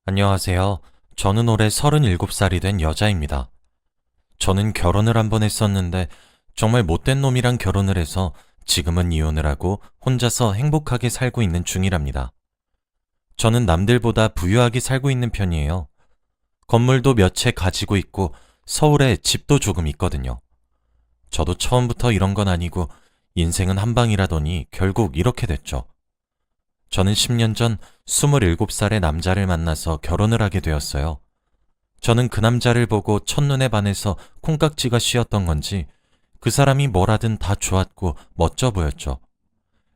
안녕하세요. 저는 올해 37살이 된 여자입니다. 저는 결혼을 한 번 했었는데 정말 못된 놈이랑 결혼을 해서 지금은 이혼을 하고 혼자서 행복하게 살고 있는 중이랍니다. 저는 남들보다 부유하게 살고 있는 편이에요. 건물도 몇 채 가지고 있고 서울에 집도 조금 있거든요. 저도 처음부터 이런 건 아니고 인생은 한 방이라더니 결국 이렇게 됐죠. 저는 10년 전 27살의 남자를 만나서 결혼을 하게 되었어요. 저는 그 남자를 보고 첫눈에 반해서 콩깍지가 씌었던 건지 그 사람이 뭘 하든 다 좋았고 멋져 보였죠.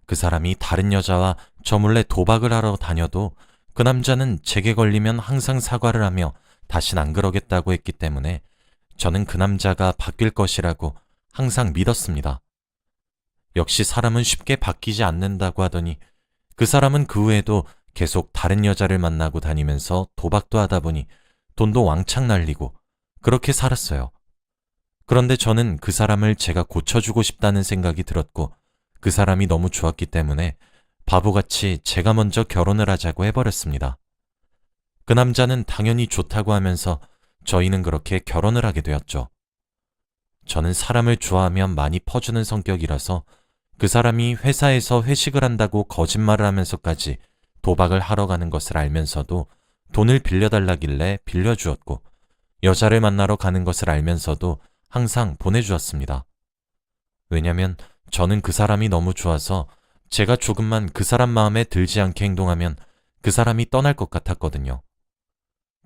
그 사람이 다른 여자와 저 몰래 도박을 하러 다녀도 그 남자는 제게 걸리면 항상 사과를 하며 다신 안 그러겠다고 했기 때문에 저는 그 남자가 바뀔 것이라고 항상 믿었습니다. 역시 사람은 쉽게 바뀌지 않는다고 하더니 그 사람은 그 후에도 계속 다른 여자를 만나고 다니면서 도박도 하다 보니 돈도 왕창 날리고 그렇게 살았어요. 그런데 저는 그 사람을 제가 고쳐주고 싶다는 생각이 들었고 그 사람이 너무 좋았기 때문에 바보같이 제가 먼저 결혼을 하자고 해버렸습니다. 그 남자는 당연히 좋다고 하면서 저희는 그렇게 결혼을 하게 되었죠. 저는 사람을 좋아하면 많이 퍼주는 성격이라서 그 사람이 회사에서 회식을 한다고 거짓말을 하면서까지 도박을 하러 가는 것을 알면서도 돈을 빌려달라길래 빌려주었고 여자를 만나러 가는 것을 알면서도 항상 보내주었습니다. 왜냐면 저는 그 사람이 너무 좋아서 제가 조금만 그 사람 마음에 들지 않게 행동하면 그 사람이 떠날 것 같았거든요.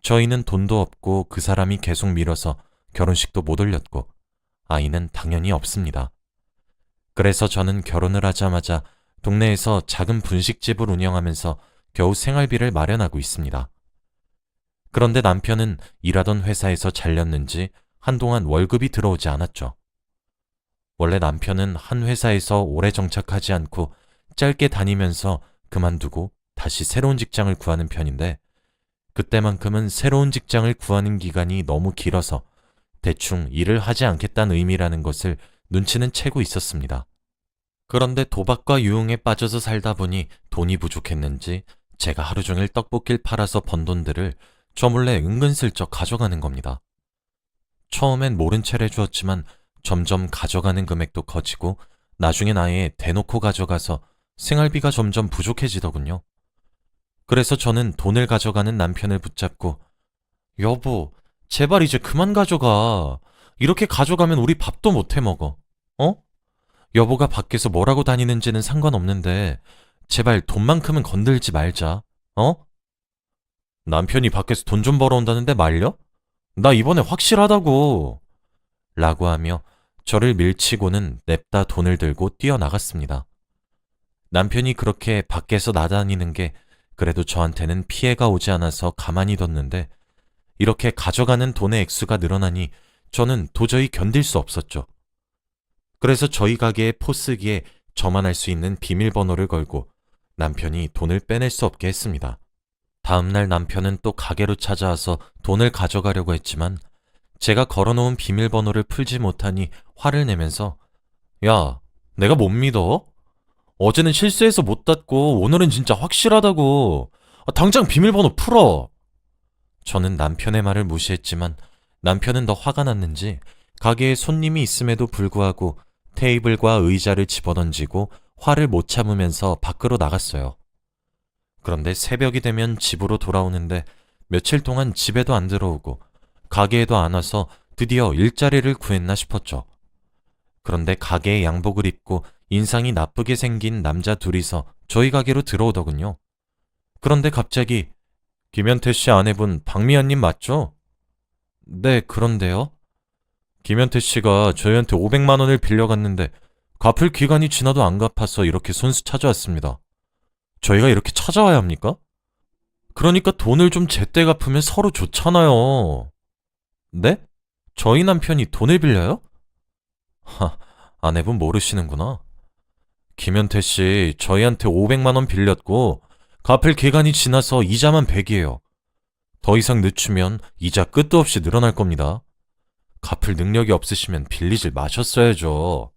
저희는 돈도 없고 그 사람이 계속 밀어서 결혼식도 못 올렸고 아이는 당연히 없습니다. 그래서 저는 결혼을 하자마자 동네에서 작은 분식집을 운영하면서 겨우 생활비를 마련하고 있습니다. 그런데 남편은 일하던 회사에서 잘렸는지 한동안 월급이 들어오지 않았죠. 원래 남편은 한 회사에서 오래 정착하지 않고 짧게 다니면서 그만두고 다시 새로운 직장을 구하는 편인데 그때만큼은 새로운 직장을 구하는 기간이 너무 길어서 대충 일을 하지 않겠다는 의미라는 것을 눈치는 채고 있었습니다. 그런데 도박과 유흥에 빠져서 살다 보니 돈이 부족했는지 제가 하루 종일 떡볶이를 팔아서 번 돈들을 저 몰래 은근슬쩍 가져가는 겁니다. 처음엔 모른 채를 해주었지만 점점 가져가는 금액도 커지고 나중엔 아예 대놓고 가져가서 생활비가 점점 부족해지더군요. 그래서 저는 돈을 가져가는 남편을 붙잡고 여보, 제발 이제 그만 가져가. 이렇게 가져가면 우리 밥도 못 해 먹어. 어? 여보가 밖에서 뭐라고 다니는지는 상관없는데 제발 돈만큼은 건들지 말자. 어? 남편이 밖에서 돈 좀 벌어온다는데 말려? 나 이번에 확실하다고. 라고 하며 저를 밀치고는 냅다 돈을 들고 뛰어나갔습니다. 남편이 그렇게 밖에서 나다니는 게 그래도 저한테는 피해가 오지 않아서 가만히 뒀는데 이렇게 가져가는 돈의 액수가 늘어나니 저는 도저히 견딜 수 없었죠. 그래서 저희 가게의 포스기에 저만 알 수 있는 비밀번호를 걸고 남편이 돈을 빼낼 수 없게 했습니다. 다음날 남편은 또 가게로 찾아와서 돈을 가져가려고 했지만 제가 걸어놓은 비밀번호를 풀지 못하니 화를 내면서 야, 내가 못 믿어? 어제는 실수해서 못 닫고 오늘은 진짜 확실하다고. 당장 비밀번호 풀어. 저는 남편의 말을 무시했지만 남편은 더 화가 났는지 가게에 손님이 있음에도 불구하고 테이블과 의자를 집어던지고 화를 못 참으면서 밖으로 나갔어요. 그런데 새벽이 되면 집으로 돌아오는데 며칠 동안 집에도 안 들어오고 가게에도 안 와서 드디어 일자리를 구했나 싶었죠. 그런데 가게에 양복을 입고 인상이 나쁘게 생긴 남자 둘이서 저희 가게로 들어오더군요. 그런데 갑자기 김현태 씨 아내분 박미연님 맞죠? 네, 그런데요. 김현태 씨가 저희한테 500만 원을 빌려갔는데 갚을 기간이 지나도 안 갚아서 이렇게 손수 찾아왔습니다. 저희가 이렇게 찾아와야 합니까? 그러니까 돈을 좀 제때 갚으면 서로 좋잖아요. 네? 저희 남편이 돈을 빌려요? 아내분 모르시는구나. 김현태 씨 저희한테 500만 원 빌렸고 갚을 기간이 지나서 이자만 100이에요. 더 이상 늦추면 이자 끝도 없이 늘어날 겁니다. 갚을 능력이 없으시면 빌리질 마셨어야죠.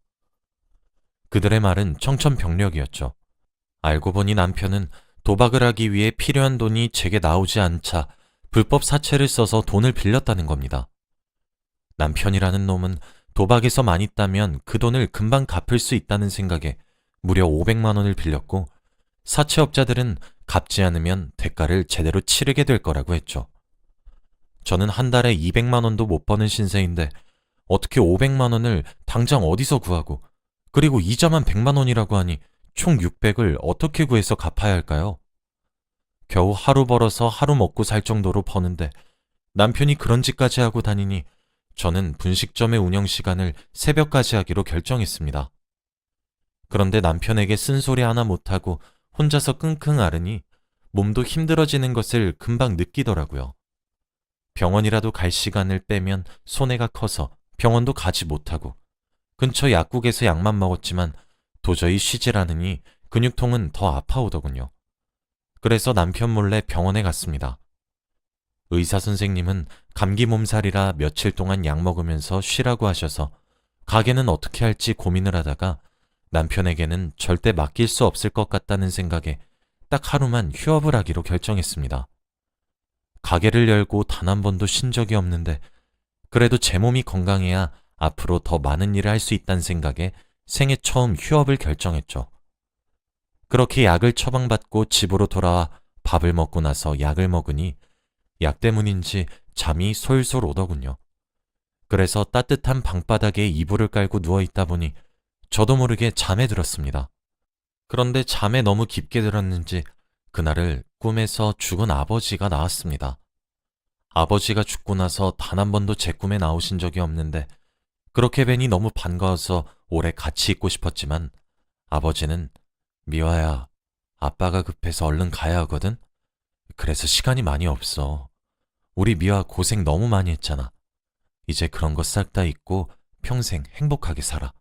그들의 말은 청천벽력이었죠. 알고 보니 남편은 도박을 하기 위해 필요한 돈이 제게 나오지 않자 불법 사채를 써서 돈을 빌렸다는 겁니다. 남편이라는 놈은 도박에서 많이 따면 그 돈을 금방 갚을 수 있다는 생각에 무려 500만 원을 빌렸고, 사채업자들은 갚지 않으면 대가를 제대로 치르게 될 거라고 했죠. 저는 한 달에 200만 원도 못 버는 신세인데 어떻게 500만 원을 당장 어디서 구하고, 그리고 이자만 100만 원이라고 하니 총 600을 어떻게 구해서 갚아야 할까요? 겨우 하루 벌어서 하루 먹고 살 정도로 버는데 남편이 그런 짓까지 하고 다니니 저는 분식점의 운영 시간을 새벽까지 하기로 결정했습니다. 그런데 남편에게 쓴소리 하나 못하고 혼자서 끙끙 앓으니 몸도 힘들어지는 것을 금방 느끼더라고요. 병원이라도 갈 시간을 빼면 손해가 커서 병원도 가지 못하고, 근처 약국에서 약만 먹었지만 도저히 쉬질 않으니 근육통은 더 아파오더군요. 그래서 남편 몰래 병원에 갔습니다. 의사 선생님은 감기 몸살이라 며칠 동안 약 먹으면서 쉬라고 하셔서 가게는 어떻게 할지 고민을 하다가 남편에게는 절대 맡길 수 없을 것 같다는 생각에 딱 하루만 휴업을 하기로 결정했습니다. 가게를 열고 단 한 번도 쉰 적이 없는데 그래도 제 몸이 건강해야 앞으로 더 많은 일을 할 수 있다는 생각에 생애 처음 휴업을 결정했죠. 그렇게 약을 처방받고 집으로 돌아와 밥을 먹고 나서 약을 먹으니 약 때문인지 잠이 솔솔 오더군요. 그래서 따뜻한 방바닥에 이불을 깔고 누워있다 보니 저도 모르게 잠에 들었습니다. 그런데 잠에 너무 깊게 들었는지 그날을 꿈에서 죽은 아버지가 나왔습니다. 아버지가 죽고 나서 단 한 번도 제 꿈에 나오신 적이 없는데 그렇게 뵈니 너무 반가워서 오래 같이 있고 싶었지만 아버지는 미화야, 아빠가 급해서 얼른 가야 하거든? 그래서 시간이 많이 없어. 우리 미화 고생 너무 많이 했잖아. 이제 그런 거 싹 다 잊고 평생 행복하게 살아.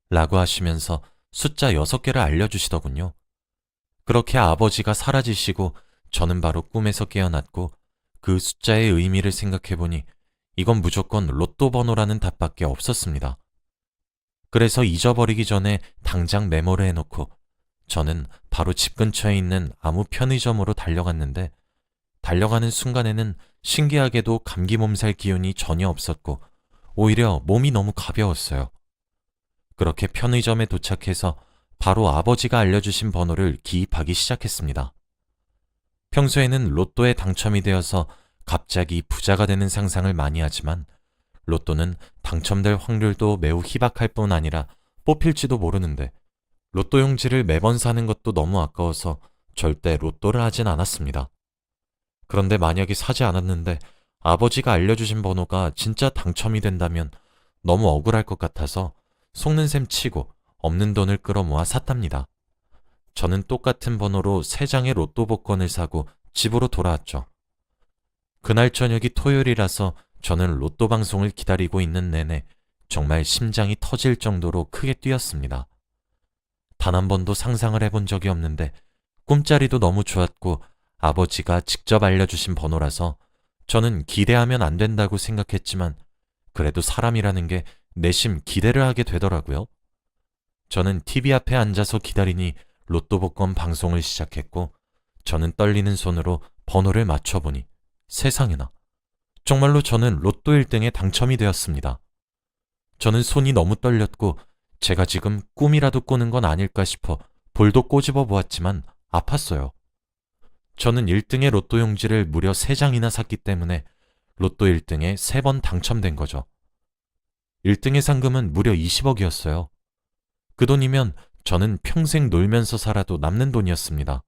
라고 하시면서 숫자 6개를 알려주시더군요. 그렇게 아버지가 사라지시고 저는 바로 꿈에서 깨어났고 그 숫자의 의미를 생각해보니 이건 무조건 로또 번호라는 답밖에 없었습니다. 그래서 잊어버리기 전에 당장 메모를 해놓고 저는 바로 집 근처에 있는 아무 편의점으로 달려갔는데 달려가는 순간에는 신기하게도 감기 몸살 기운이 전혀 없었고 오히려 몸이 너무 가벼웠어요. 그렇게 편의점에 도착해서 바로 아버지가 알려주신 번호를 기입하기 시작했습니다. 평소에는 로또에 당첨이 되어서 갑자기 부자가 되는 상상을 많이 하지만 로또는 당첨될 확률도 매우 희박할 뿐 아니라 뽑힐지도 모르는데 로또 용지를 매번 사는 것도 너무 아까워서 절대 로또를 하진 않았습니다. 그런데 만약에 사지 않았는데 아버지가 알려주신 번호가 진짜 당첨이 된다면 너무 억울할 것 같아서 속는 셈 치고 없는 돈을 끌어모아 샀답니다. 저는 똑같은 번호로 3장의 로또 복권을 사고 집으로 돌아왔죠. 그날 저녁이 토요일이라서 저는 로또 방송을 기다리고 있는 내내 정말 심장이 터질 정도로 크게 뛰었습니다. 단 한 번도 상상을 해본 적이 없는데 꿈자리도 너무 좋았고 아버지가 직접 알려주신 번호라서 저는 기대하면 안 된다고 생각했지만 그래도 사람이라는 게 내심 기대를 하게 되더라고요. 저는 TV 앞에 앉아서 기다리니 로또 복권 방송을 시작했고 저는 떨리는 손으로 번호를 맞춰보니 세상에나 정말로 저는 로또 1등에 당첨이 되었습니다. 저는 손이 너무 떨렸고 제가 지금 꿈이라도 꾸는 건 아닐까 싶어 볼도 꼬집어 보았지만 아팠어요. 저는 1등의 로또 용지를 무려 3장이나 샀기 때문에 로또 1등에 3번 당첨된 거죠. 1등의 상금은 무려 20억이었어요. 그 돈이면 저는 평생 놀면서 살아도 남는 돈이었습니다.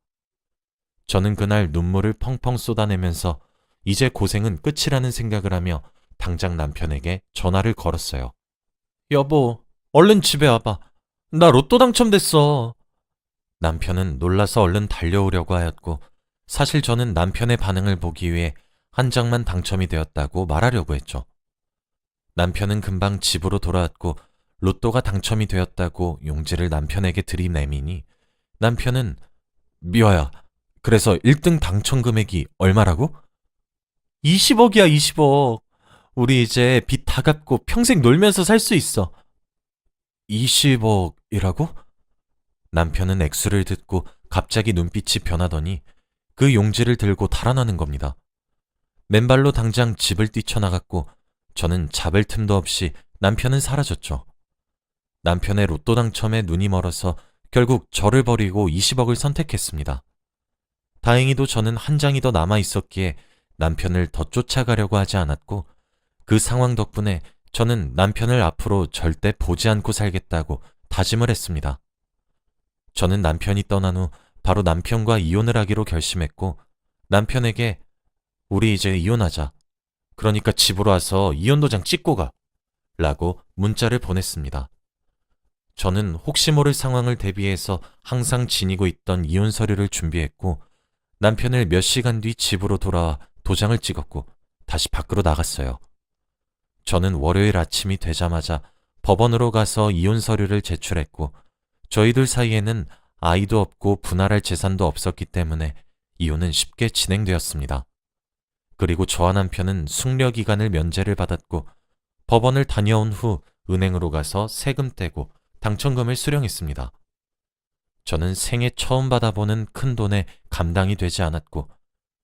저는 그날 눈물을 펑펑 쏟아내면서 이제 고생은 끝이라는 생각을 하며 당장 남편에게 전화를 걸었어요. 여보, 얼른 집에 와봐. 나 로또 당첨됐어. 남편은 놀라서 얼른 달려오려고 하였고 사실 저는 남편의 반응을 보기 위해 한 장만 당첨이 되었다고 말하려고 했죠. 남편은 금방 집으로 돌아왔고 로또가 당첨이 되었다고 용지를 남편에게 들이내미니 남편은 미화야, 그래서 1등 당첨 금액이 얼마라고? 20억이야, 20억. 우리 이제 빚 다 갚고 평생 놀면서 살 수 있어. 20억이라고? 남편은 액수를 듣고 갑자기 눈빛이 변하더니 그 용지를 들고 달아나는 겁니다. 맨발로 당장 집을 뛰쳐나갔고 저는 잡을 틈도 없이 남편은 사라졌죠. 남편의 로또 당첨에 눈이 멀어서 결국 저를 버리고 20억을 선택했습니다. 다행히도 저는 한 장이 더 남아 있었기에 남편을 더 쫓아가려고 하지 않았고 그 상황 덕분에 저는 남편을 앞으로 절대 보지 않고 살겠다고 다짐을 했습니다. 저는 남편이 떠난 후 바로 남편과 이혼을 하기로 결심했고 남편에게 우리 이제 이혼하자. 그러니까 집으로 와서 이혼 도장 찍고 가. 라고 문자를 보냈습니다. 저는 혹시 모를 상황을 대비해서 항상 지니고 있던 이혼 서류를 준비했고 남편을 몇 시간 뒤 집으로 돌아와 도장을 찍었고 다시 밖으로 나갔어요. 저는 월요일 아침이 되자마자 법원으로 가서 이혼 서류를 제출했고 저희들 사이에는 아이도 없고 분할할 재산도 없었기 때문에 이혼은 쉽게 진행되었습니다. 그리고 저와 남편은 숙려 기간을 면제를 받았고 법원을 다녀온 후 은행으로 가서 세금 떼고 당첨금을 수령했습니다. 저는 생애 처음 받아보는 큰 돈에 감당이 되지 않았고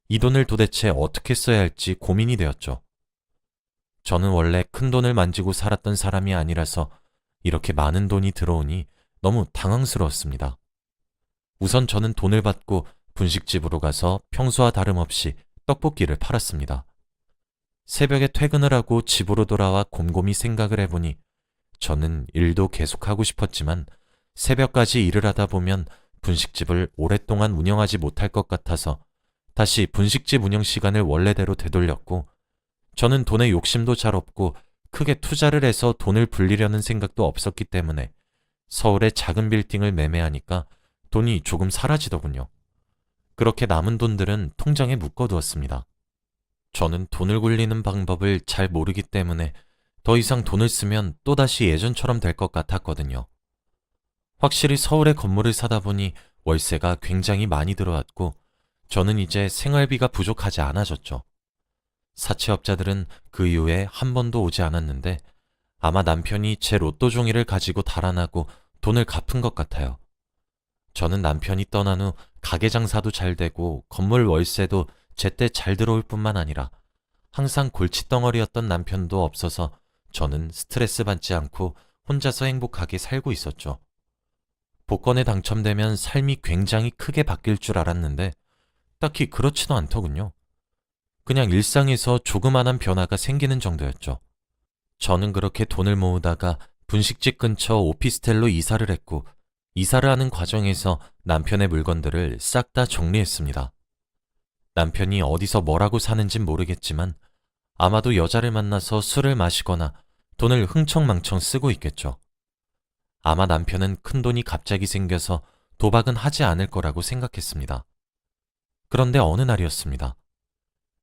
이 돈을 도대체 어떻게 써야 할지 고민이 되었죠. 저는 원래 큰 돈을 만지고 살았던 사람이 아니라서 이렇게 많은 돈이 들어오니 너무 당황스러웠습니다. 우선 저는 돈을 받고 분식집으로 가서 평소와 다름없이 떡볶이를 팔았습니다. 새벽에 퇴근을 하고 집으로 돌아와 곰곰이 생각을 해보니 저는 일도 계속하고 싶었지만 새벽까지 일을 하다 보면 분식집을 오랫동안 운영하지 못할 것 같아서 다시 분식집 운영 시간을 원래대로 되돌렸고 저는 돈에 욕심도 잘 없고 크게 투자를 해서 돈을 불리려는 생각도 없었기 때문에 서울의 작은 빌딩을 매매하니까 돈이 조금 사라지더군요. 그렇게 남은 돈들은 통장에 묶어두었습니다. 저는 돈을 굴리는 방법을 잘 모르기 때문에 더 이상 돈을 쓰면 또다시 예전처럼 될 것 같았거든요. 확실히 서울에 건물을 사다 보니 월세가 굉장히 많이 들어왔고 저는 이제 생활비가 부족하지 않아졌죠. 사채업자들은 그 이후에 한 번도 오지 않았는데 아마 남편이 제 로또 종이를 가지고 달아나고 돈을 갚은 것 같아요. 저는 남편이 떠난 후 가게 장사도 잘 되고 건물 월세도 제때 잘 들어올 뿐만 아니라 항상 골칫덩어리였던 남편도 없어서 저는 스트레스 받지 않고 혼자서 행복하게 살고 있었죠. 복권에 당첨되면 삶이 굉장히 크게 바뀔 줄 알았는데 딱히 그렇지도 않더군요. 그냥 일상에서 조그만한 변화가 생기는 정도였죠. 저는 그렇게 돈을 모으다가 분식집 근처 오피스텔로 이사를 했고 이사를 하는 과정에서 남편의 물건들을 싹 다 정리했습니다. 남편이 어디서 뭐라고 사는진 모르겠지만 아마도 여자를 만나서 술을 마시거나 돈을 흥청망청 쓰고 있겠죠. 아마 남편은 큰돈이 갑자기 생겨서 도박은 하지 않을 거라고 생각했습니다. 그런데 어느 날이었습니다.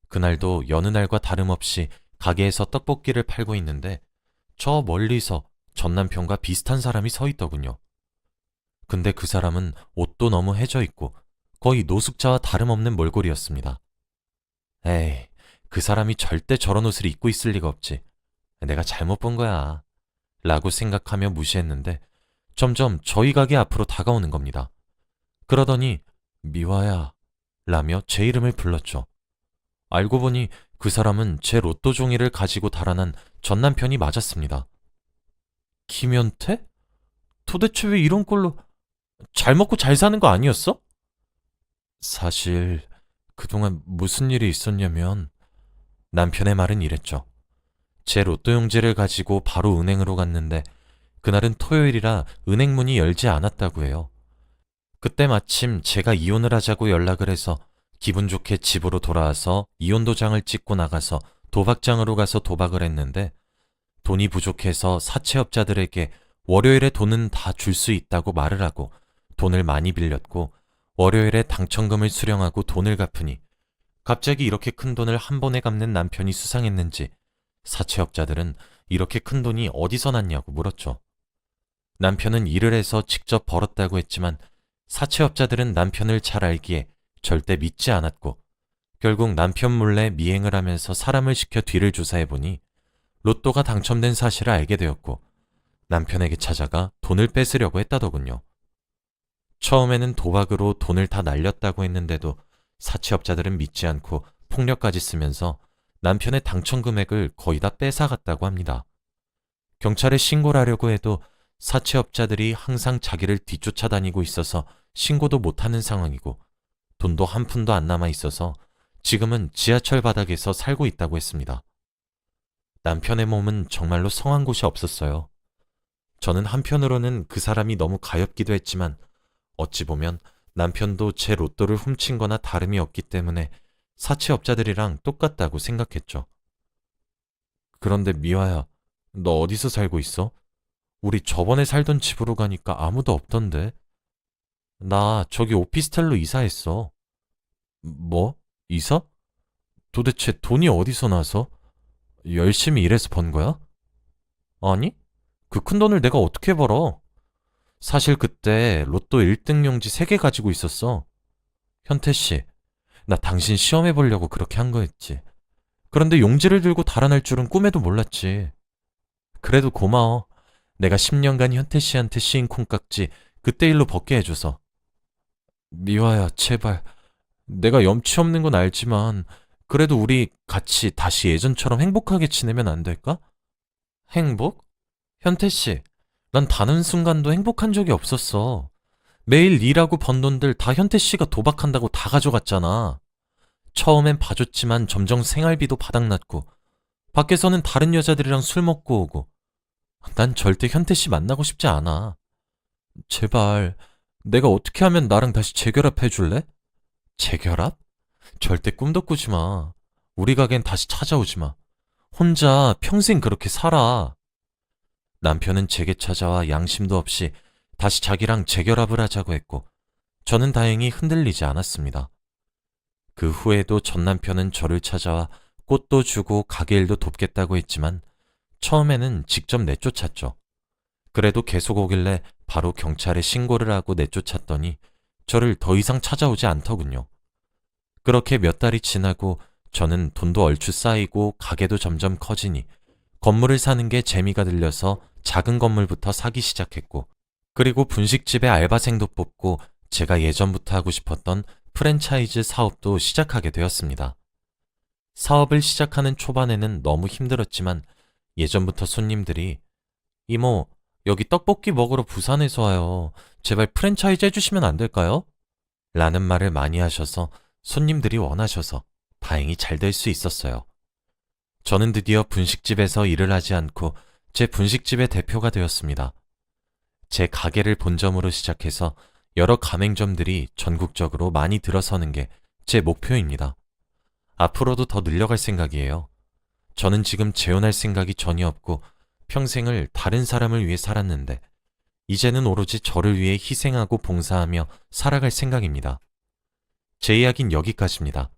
그날도 여느 날과 다름없이 가게에서 떡볶이를 팔고 있는데 저 멀리서 전 남편과 비슷한 사람이 서 있더군요. 근데 그 사람은 옷도 너무 해져 있고 거의 노숙자와 다름없는 몰골이었습니다. 에이, 그 사람이 절대 저런 옷을 입고 있을 리가 없지. 내가 잘못 본 거야. 라고 생각하며 무시했는데 점점 저희 가게 앞으로 다가오는 겁니다. 그러더니 미화야 라며 제 이름을 불렀죠. 알고 보니 그 사람은 제 로또 종이를 가지고 달아난 전 남편이 맞았습니다. 김현태? 도대체 왜 이런 꼴로 잘 먹고 잘 사는 거 아니었어? 사실 그동안 무슨 일이 있었냐면 남편의 말은 이랬죠. 제 로또 용지를 가지고 바로 은행으로 갔는데 그날은 토요일이라 은행 문이 열지 않았다고 해요. 그때 마침 제가 이혼을 하자고 연락을 해서 기분 좋게 집으로 돌아와서 이혼 도장을 찍고 나가서 도박장으로 가서 도박을 했는데 돈이 부족해서 사채업자들에게 월요일에 돈은 다 줄 수 있다고 말을 하고 돈을 많이 빌렸고 월요일에 당첨금을 수령하고 돈을 갚으니 갑자기 이렇게 큰 돈을 한 번에 갚는 남편이 수상했는지 사채업자들은 이렇게 큰 돈이 어디서 났냐고 물었죠. 남편은 일을 해서 직접 벌었다고 했지만 사채업자들은 남편을 잘 알기에 절대 믿지 않았고 결국 남편 몰래 미행을 하면서 사람을 시켜 뒤를 조사해보니 로또가 당첨된 사실을 알게 되었고 남편에게 찾아가 돈을 뺏으려고 했다더군요. 처음에는 도박으로 돈을 다 날렸다고 했는데도 사채업자들은 믿지 않고 폭력까지 쓰면서 남편의 당첨 금액을 거의 다 뺏어갔다고 합니다. 경찰에 신고를 하려고 해도 사채업자들이 항상 자기를 뒤쫓아다니고 있어서 신고도 못하는 상황이고 돈도 한 푼도 안 남아 있어서 지금은 지하철 바닥에서 살고 있다고 했습니다. 남편의 몸은 정말로 성한 곳이 없었어요. 저는 한편으로는 그 사람이 너무 가엾기도 했지만 어찌 보면 남편도 제 로또를 훔친 거나 다름이 없기 때문에 사채업자들이랑 똑같다고 생각했죠. 그런데 미화야, 너 어디서 살고 있어? 우리 저번에 살던 집으로 가니까 아무도 없던데. 나 저기 오피스텔로 이사했어. 뭐? 이사? 도대체 돈이 어디서 나서? 열심히 일해서 번 거야? 아니? 그 큰 돈을 내가 어떻게 벌어? 사실 그때 로또 1등 용지 3개 가지고 있었어. 현태 씨, 나 당신 시험해 보려고 그렇게 한 거였지. 그런데 용지를 들고 달아날 줄은 꿈에도 몰랐지. 그래도 고마워. 내가 10년간 현태 씨한테 씌인 콩깍지 그때 일로 벗게 해줘서. 미화야, 제발. 내가 염치 없는 건 알지만 그래도 우리 같이 다시 예전처럼 행복하게 지내면 안 될까? 행복? 현태 씨, 난 단 한순간도 행복한 적이 없었어. 매일 일하고 번 돈들 다 현태 씨가 도박한다고 다 가져갔잖아. 처음엔 봐줬지만 점점 생활비도 바닥났고 밖에서는 다른 여자들이랑 술 먹고 오고. 난 절대 현태 씨 만나고 싶지 않아. 제발, 내가 어떻게 하면 나랑 다시 재결합해 줄래? 재결합? 절대 꿈도 꾸지 마. 우리 가겐 다시 찾아오지 마. 혼자 평생 그렇게 살아. 남편은 제게 찾아와 양심도 없이 다시 자기랑 재결합을 하자고 했고, 저는 다행히 흔들리지 않았습니다. 그 후에도 전 남편은 저를 찾아와 꽃도 주고 가게 일도 돕겠다고 했지만, 처음에는 직접 내쫓았죠. 그래도 계속 오길래 바로 경찰에 신고를 하고 내쫓았더니 저를 더 이상 찾아오지 않더군요. 그렇게 몇 달이 지나고 저는 돈도 얼추 쌓이고 가게도 점점 커지니 건물을 사는 게 재미가 들려서 작은 건물부터 사기 시작했고, 그리고 분식집에 알바생도 뽑고 제가 예전부터 하고 싶었던 프랜차이즈 사업도 시작하게 되었습니다. 사업을 시작하는 초반에는 너무 힘들었지만 예전부터 손님들이 이모, 여기 떡볶이 먹으러 부산에서 와요. 제발 프랜차이즈 해주시면 안 될까요? 라는 말을 많이 하셔서 손님들이 원하셔서 다행히 잘 될 수 있었어요. 저는 드디어 분식집에서 일을 하지 않고 제 분식집의 대표가 되었습니다. 제 가게를 본점으로 시작해서 여러 가맹점들이 전국적으로 많이 들어서는 게 제 목표입니다. 앞으로도 더 늘려갈 생각이에요. 저는 지금 재혼할 생각이 전혀 없고 평생을 다른 사람을 위해 살았는데 이제는 오로지 저를 위해 희생하고 봉사하며 살아갈 생각입니다. 제 이야기는 여기까지입니다.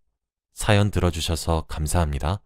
사연 들어주셔서 감사합니다.